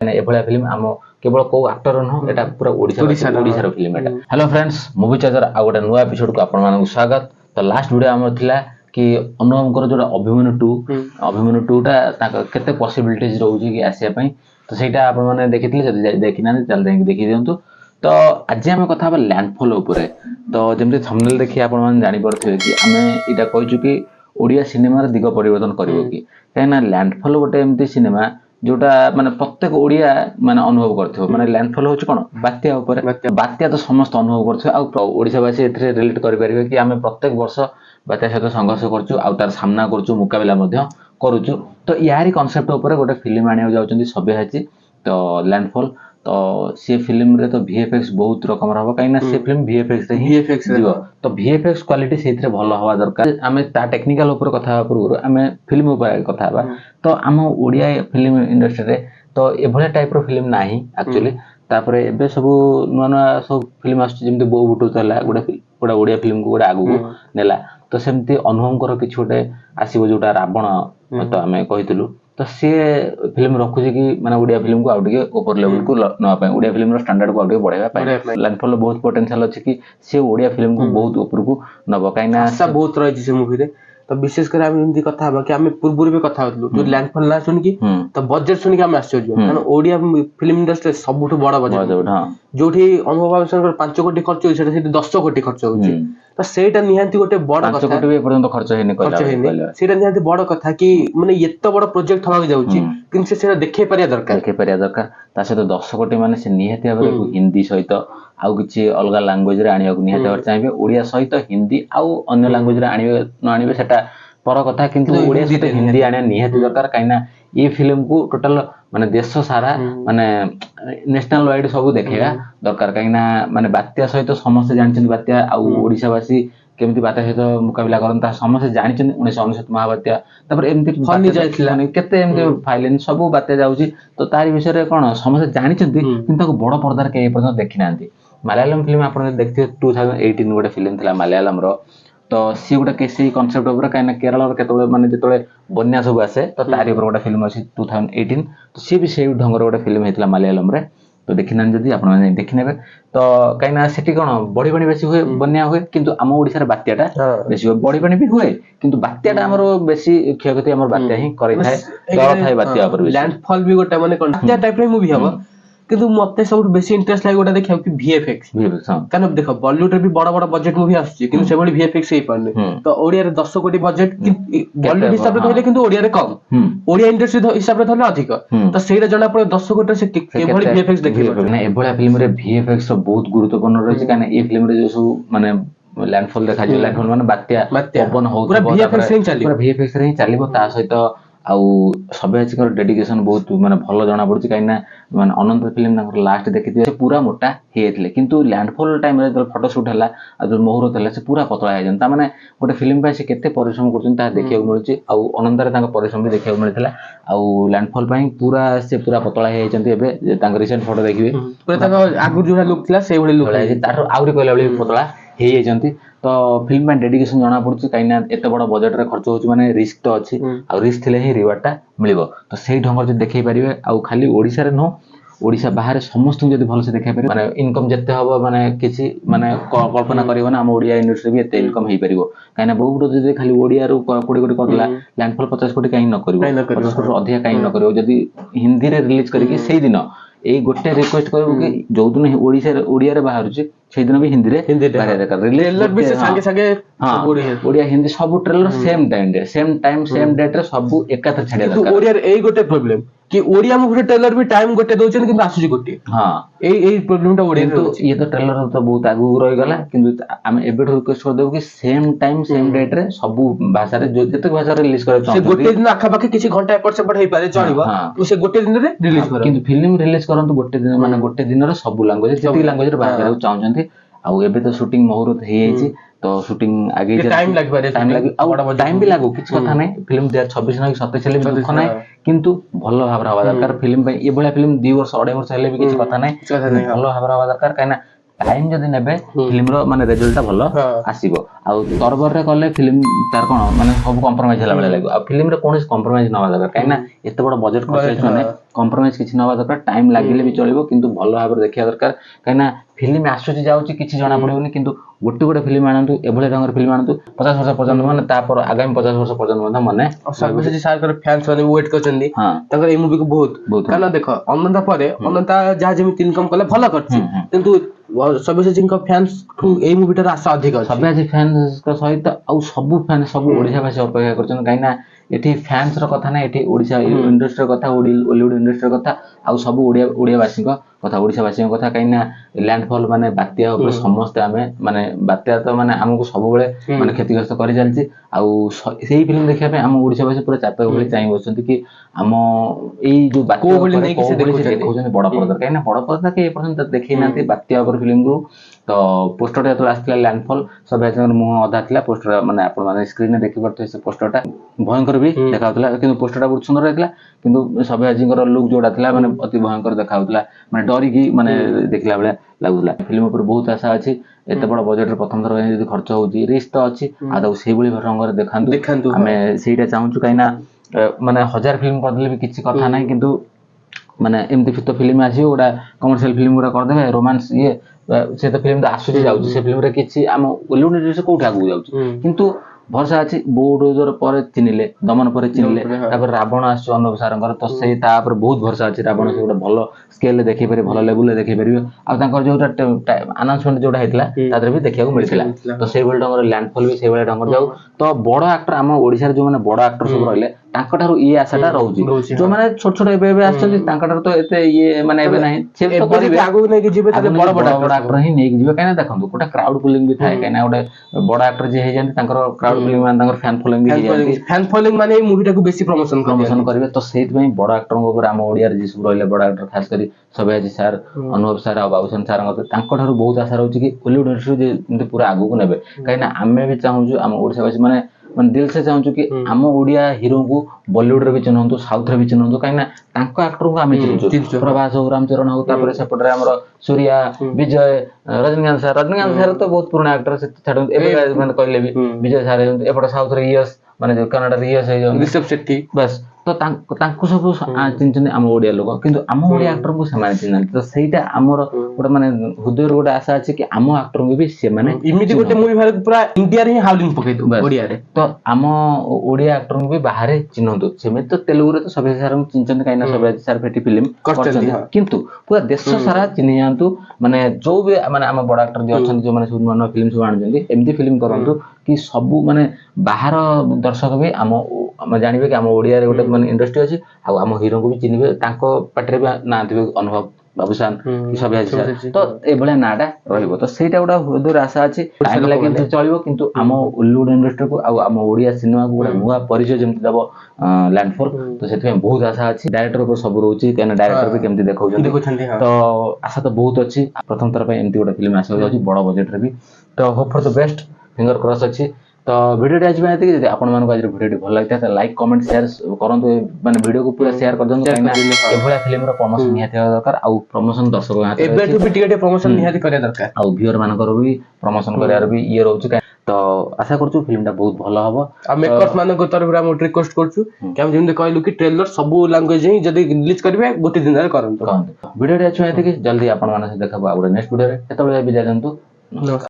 एभलिया film आम केवल को एक्टर नुह एटा पूरा ओडिसा फिल्म एटा। हेलो फ्रेंड्स, मूवी चार्जर आ गोटे नुआ एपिसोड को आपण मानक स्वागत। तो लास्ट वीडियो हमर थिला कि अनुपम जोटा अभिमन्यु 2 टा केते पॉसिबिलिटीज रहउची कि आसिया पई। तो सेटा आपण माने देखिथिले जदी देखिना चल जाई देखि दियंतु। तो आज हम कथा लैंडफॉल उपरे। तो जेमते थंबनेल देखि आपण माने जानि परथिबे कि आमे इटा कहचु कि ओडिया सिनेमा दिग परिवर्तन करिवो कि काहेना लैंडफॉल गोटे एमती सिनेमा जोटा माने प्रत्येक ओडिया माने अनुभव करथिबो। माने लैंडफॉल होची कोन बात्या उपरे। बात्या तो समस्त अनुभव करथिबो आ ओडिसावासी एथरे रिलेट करि परिबे कि आमे प्रत्येक वर्ष बात्या सहित संघर्ष करछु आ तार सामना करछु मुकाबला मध्ये करूछु। तो यारी कांसेप्ट उपरे गोटे फिल्म आनिया जाउचंदी सब्यसाची तो लैंडफॉल। तो से फिल्म रे तो VFX बहुत रकम रहबो काइना से फिल्म VFX रे जीवो। तो VFX क्वालिटी सेथरे भलो हवा दरकार। आमे ता टेक्निकल ऊपर कथा पूर्व आमे फिल्म ऊपर कथा बा। तो आम ओडिया फिल्म इंडस्ट्री रे तो एभले टाइप रो फिल्म नाही एक्चुअली। तापरे एबे सब नुआ नुआ सब फिल्म आछ जेमते बो बुटु तला गोटे ओडिया फिल्म को गोटे आगु नेला। तो सेमती अनुभव कर किछ गोटे आसीबो जोटा रावण तो आमे कहितलु। तो से फिल्म रखुची कि माने ओडिया फिल्म को आउटिके ऊपर लेवल को नवा पाए ओडिया फिल्म रो स्टैंडर्ड को आउटिके बढ़ाइबा पाए। लैंडफॉल बहुत पोटेंशियल अछि कि से ओडिया फिल्म को बहुत ऊपर को नबो काइना आशा बहुत रही से मूवी रे। तो विशेष कर हम हिंदी कथा हबा कि हम पूर्व भी कथा होतलु जो लैंडफॉल ना सुन कि तो बजट सुन कि हम आश्चर्य कारण ओडिया फिल्म इंडस्ट्री सबुठ बड़ बजट जोठी अनुभव बाबूसर 5 कोटी खर्च होई सेटा 10 कोटी खर्च होउची। तो सेटा निहांती गोटे बड़ कथा 5 कोटी भी पर्यंत खर्च हेने कहला सेटा निहांती बड़ कथा कि माने एत्तो बड़ प्रोजेक्ट हवा जाउची किंतु से सेटा देखे परिया दरकार ता से तो 10 कोटी माने से निहांती भाबरे हिंदी सहित आउ किछि अलगा लैंग्वेज रे आनिया को निहांती भाबरे चाहिबे ओडिया सहित हिंदी आउ अन्य लैंग्वेज रे आनिबे न आनिबे सेटा पर कथा किंतु ओडिया सहित हिंदी आनिया निहांती दरकार काइना ये फिल्म को टोटल माने देश सारा माने नेशनल वाइड सब देखेगा दरकार काइना माने बात्या सहित समस्त जानछन बात्या आ ओडिसावासी केमती बात्या सहित मुकाबला करन ता समस्त जानछन 1999 महाबात्या तापर एमती फनी जाइथिला केते एमती फाइलिन सब बात्या जाउची। तो तारि विषय रे कोन समस्त जानछन्ती किंतु ताको बड़ पर्दार के पर्यंत देखिनांती। मलयालम फिल्म आपण देखथिबे 2018 गोटे फिल्म थिला मलयालम रो। तो सी गोटे केसी कांसेप्ट ऊपर काइना केरल रो केतबे माने जेतबे बन्या सब आसे तो तारि ऊपर गोटे फिल्म अछि 2018। तो सी भी सेही ढंगर गोटे फिल्म हेतला मलयालम रे। तो देखिनान जदी आपण माने देखिनेबे तो काइना सेठी कोन बड़ी बड़ी बेसी हुए बन्या हुए किंतु हम ओडिसा रे बात्याटा बेसी हुए बड़ी बड़ी भी हुए किंतु बात्याटा हमरो बेसी क्षयक्षति हमर बात्या ही करै थाए डर थाए बात्या ऊपर। लैंडफॉल भी गोटे माने कोन बात्या टाइप रे मूवी हबो किंतु मते सब बेसी इंटरेस्ट लागे गोटा देखियो कि VFX कारण देखो बॉलीवुड रे भी बड़ बड़ बजट मूवी आछी किंतु से बड़ी VFX हे पाने। तो ओडिया रे 10 कोटी बजट बॉलीवुड हिसाब रे कहले किंतु ओडिया रे कम ओडिया इंडस्ट्री हिसाब रे धरले अधिक। तो सेरा जणा पड़े 10 कोटी से केवल VFX देखिबो ना एबोला फिल्म रे VFX बहुत गुरुत्वपूर्ण रहै छै कारण ए फिल्म रे जो सब माने लैंडफॉल देखा जे लैंडफॉल माने बात्या पवन हो पूरा VFX रे ही चलिबो ता सहित आउ सब्यसाचीकर डेडिकेशन बहुत माने भलो जाना पड़छि काइना माने अनंत फिल्म नंबर लास्ट देखिथिबे से पूरा मोटा हेथले किंतु लैंडफॉल टाइम रे जो फोटो शूट हला आ जो मुहूर्त हला से पूरा पतला हे जंता माने गोटे फिल्म पय से केते परिश्रम करछन ता देखियो मिलछि आउ अनंत रे तांका परिश्रम भी देखियो मिलथिला आउ लैंडफॉल पय पूरा से पूरा पतला हे जंती एबे तांका रिसेंट फोटो देखिबे पूरा तांका आगु जोडा लुक थिला से भली लुक है तार आउरी कहला बली पतला हे जंती। तो फिल्म में डेडिकेशन जाना पड़छि काइना एते बड़ बजट रे खर्च होछि माने रिस्क तो अछि आ रिस्क थिले ही रिवार्ड टा मिलिबो। तो सेही ढंगर जे देखै परिबे आ खाली ओडिसा रे न ओडिसा बाहर समस्त जदी भल से देखै परिबे माने इनकम जत्ते हबो माने किछि माने कल्पना करिवो ना हम ओडिया इंडस्ट्री भी एते इनकम हे परिबो काइना बहुत जदी खाली ओडिया रो 20 कोटी करला लैंडफॉल 50 कोटी काई न करिवो 50 कोटी अधिक काई न करिवो जदी हिंदी रे रिलीज करिके सेही दिन ए गोटे रिक्वेस्ट करबो कि जो दिन ओडिया रे बाहर छी सेही दिन भी हिंदी रे बाहर कर ट्रेलर भी से संगे संगे ओडिया हिंदी सब trailer same time same date रे सब एकाथर छाडिया दरकार। ओडिया रे एई गोटे प्रॉब्लम कि ओडिया मूवी ट्रेलर भी टाइम गोटे दोचन किंतु आसुची गोटे हां एई प्रॉब्लम टा ओडिया तो ये तो ट्रेलर तो बहुत आगु रहि गला किंतु हम एबे रिक्वेस्ट कर देबो कि सेम टाइम सेम डेट रे सब भाषा रे जते भाषा रे रिलीज करे से गोटे दिन आखा पाखे किछि घंटा एपट सेपट हे पारे चलिबो तो से गोटे दिन रे रिलीज कर किंतु फिल्म रिलीज करंतु गोटे दिन माने गोटे दिन रे सब लैंग्वेज जति लैंग्वेज रे बात करू चाहउछन्ती आ एबे तो शूटिंग मुहूर्त हे जायछि तो शूटिंग आगे टाइम लागी टाइम भी लागो किछ कथा नै फिल्म 2026 ना 27 हेले दुख नै किंतु भलो भाबरा हवा दरकार फिल्म पे ए बळा फिल्म 2 वर्ष 2.5 वर्ष हेले भी किछ कथा नै भलो भाबरा हवा दरकार काइना टाइम जदि नेबे फिल्म रो माने रिजल्ट भलो आसीबो आ तरबर रे कले फिल्म तार कोन माने सब कॉम्प्रोमाइज हला बेले लागो आ फिल्म रे कोनोस कॉम्प्रोमाइज नवा दरकार काई ना एते बड़ बजट खर्च माने कॉम्प्रोमाइज किछि नवा दरकार टाइम लागिले भी चलिबो किंतु भलो भाबरे देखिया दरकार काई ना फिल्म आसुची जाउची किछि जणा पड़िबोनी किंतु गोटे गोटे फिल्म आनंतु एभले रंगर फिल्म आनंतु 50 वर्ष पर्यंत माने तापर आगामी 50 वर्ष पर्यंत माने माने सर्विस सार कर फैंस माने वेट करचंदी तकर ए मूवी को बहुत काना देखो अनंता परे अनंता जा जेमिति इनकम कले भलो करछि किंतु सर्विस जिनका फैंस ए मूवी टा आशा अधिक अछि सबे फैंस का सहित आ सब फैन सब ओडिसा भाषा अपेक्षा करछन काई ना एठी फैंस रो कथा ना एठी ओडिसा इंडस्ट्री रो कथा बॉलीवुड इंडस्ट्री रो कथा आ सब ओडिया वासी को कथा ओडिसा वासी को कथा काई ना लैंडफॉल माने बात्या ऊपर समस्त आमे माने बात्या तो माने हमकु सब बेले माने क्षतिग्रस्त करि जालछि आ सेही फिल्म देखिया पे हम ओडिसा वासी पूरा चापे बेले चाहि बसंती कि हम एई जो बात्या को बोले नै कि से देखौछन बड़ पर्दा काई ना बड़ पर्दा के पर्यंत देखि नाते बात्या ऊपर फिल्म को तो पोस्टर तो आसला लैंडफॉल सब जन मुह अधा थिला पोस्टर माने आपण माने स्क्रीन में देखि परते से पोस्टरटा भयंकर भी देखाउतला किंतु पोस्टरटा बहुत सुंदर रहथिला किंतु सब आजिंकर लुक जोडा थिला माने अति भयंकर देखाउतला माने डरी की माने देखला बेले लागुतला फिल्म ऊपर बहुत आशा अछि एते बड़ बजट रे प्रथम थर यदि खर्च होउची रिस्क तो अछि आ तो सेही बळी रंग रे देखांतु हमें सेहीटा चाहूछु काइना माने 1000 फिल्म कर देले भी किछि कथा नै किंतु माने एमती फितो फिल्म आसी ओडा कमर्शियल फिल्म गुडा कर देबे रोमांस ये से तो फिल्म तो आसुची जाउची से फिल्म रे किछि हम बॉलीवुड इंडस्ट्री कोठा आगु जाउची किंतु भरसा अछि बोडोजर पर चिनिले दमन पर चिनिले तापर रावण आछो अनुप सारंगर तो से तापर बहुत भरसा अछि रावण से गोटे भलो स्केल देखि परि भलो लेवल ले देखि परिबो आ तांकर जोटा अनाउंसमेंट जोटा हेतला तादर भी देखिया को मिलथिला तो से बेल डंगर लैंडफॉल भी से बेल डंगर जाऊ तो बड़ एक्टर हम ओडिसा रे जो माने बड़ एक्टर सब रहले तांका थारु ये आशाटा रहउची जो माने छोट छोट एबे आछथि तांका थारु तो एते ये माने एबे नाही से तो करिबे आगु नै कि जिबे तले बड़ बड़ एक्टर ही नै कि जिबे काइना देखंतु गोटा क्राउड पुलिंग भी थाए काइना गोटे बड़ एक्टर जे हे जानते तांकर क्राउड पुलिंग माने तांकर फैन फॉलोइंग भी हे जानते फैन फॉलोइंग माने ए मूवी टाको बेसी प्रमोशन करिवे तो सेत में बड़ एक्टर को ऊपर हम ओडिया रे जे सब रहले बड़ एक्टर खास करी सबे जी सर अनुभव सर आ बाबूसन सर तांको थारु बहुत आशा रहउची कि बॉलीवुड इंडस्ट्री जे पूरा आगु को नेबे काइना हमें भी चाहूछु हम ओडिसा वासी माने दिल से चाहूछु कि हम ओडिया हीरो को बॉलीवुड रे भी चिन्हंतु साउथ रे भी चिन्हंतु काइना तांको एक्टर को हमें चिन्हंतु प्रभास हो रामचरण हो तापर सेपट रे हमर सूर्या विजय रजनीकांत सर तो बहुत पुराना एक्टर से छाडु एबे माने कहले भी विजय सर एपट साउथ रे यस माने जो कनाडा रे यस हे ऋषभ शेट्टी बस तो तांको सब चिन्हन हम ओडिया लोक किंतु हम ओडिया एक्टर को समान चिन्हन तो सेटा हमर गोटे माने हृदय रो गोटे आशा अछि कि हम एक्टर को भी से माने इमिति गोटे मूवी भारत पूरा इंडिया रे हाउलिंग पकै दो ओडिया रे तो हम ओडिया एक्टर को भी बाहर चिन्हंतु सेमे तो तेलुगु रे तो सबे सार चिन्हन काइना सबे सार फेटी फिल्म करछन किंतु पूरा देश सारा चिन्ह जानतु माने जो भी माने हम बड़ एक्टर जे अछन जो माने सब नन फिल्म सब आनजंदी एमती फिल्म करंतु कि सब माने बाहर दर्शक भी हम जानिबे कि हम ओडिया रे गोटे माने इंडस्ट्री अछि आ हम हीरो को भी चिन्हबे तांको पटरे भी ना दिबे अनुभव बाबूसान कि सब आछि तो ए भले नाडा रहइबो तो सेटा गोटा हृदय आशा अछि टाइम लागि चलिबो किंतु हम बॉलीवुड इंडस्ट्री को आ हम ओडिया सिनेमा को गोटा नुवा परिचय जेमति दबो लैंडफॉल तो सेति बहुत आशा अछि डायरेक्टर को सब रहउची केना डायरेक्टर भी केमति देखौछन तो आशा तो बहुत अछि प्रथम तरह पे एमति गोटा फिल्म आसी जाउची बड़ बजट रे भी तो hope for the best finger cross अछि तो वीडियो आज में यदि आपण मान को आज वीडियो भल लागता है लाइक कमेंट शेयर करंतु माने वीडियो को पूरा शेयर कर दन काइना एभला फिल्म रो प्रमोशन निहाती दरकार आ प्रमोशन दर्शक हाथ एबे टू भी टिके प्रमोशन निहाती करे दरकार आ व्यूअर मान को भी प्रमोशन करियार भी ये रहउची तो आशा करछु फिल्मटा बहुत भलो हबो आ मेकर्स मान को तरफ हम रिक्वेस्ट करछु कि हम जेम कहलु कि ट्रेलर सब लैंग्वेज ही जदी रिलीज करबे गोटे दिन रे करंतु वीडियो आज में यदि जल्दी आपण मान से देखबो आ नेक्स्ट वीडियो रे एतबे विजय जंतु।